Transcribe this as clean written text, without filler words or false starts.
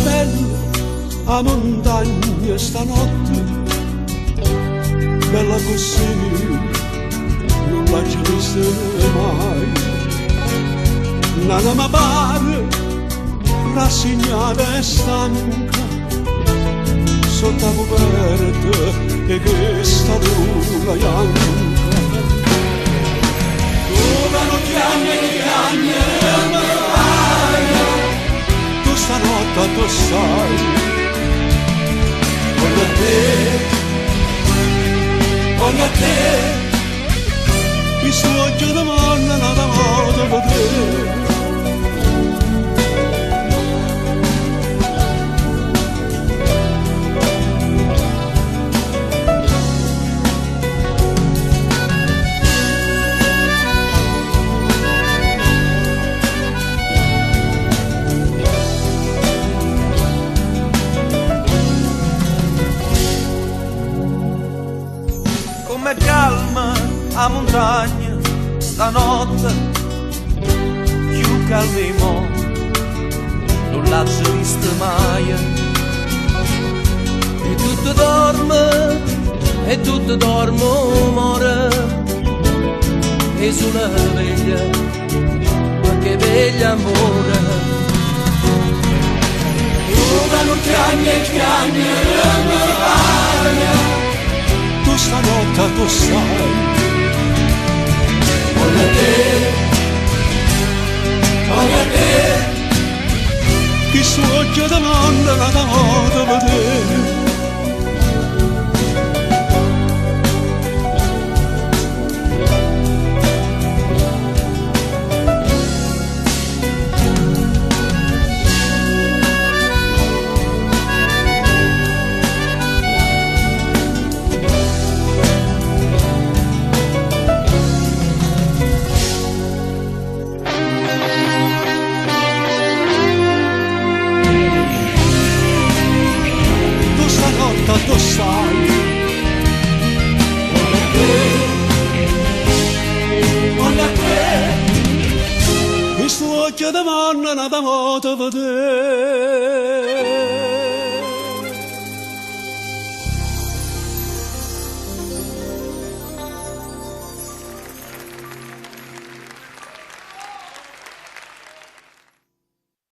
bella la montagna stanotte, bella così non l'ho vista mai. Non mi pare rassegnata e stanca sotto la coperta e questa luna bianca. Dove chiami mi fai, tu stanotte tu sai, voglio a te, questo occhio di manna nata moda per te. Come calma a montagna stanotte, più calmo non l'ha vista mai. E tutto dorme, e tutto dormo muore, e sulla veglia, perché veglia amore. Dove non chiami mi fai, tu stanotte tu sai, voglio a te, questo occhio di manna nata moda per te. Tu sai, voglio a te, questo occhio di manna nata moda per te.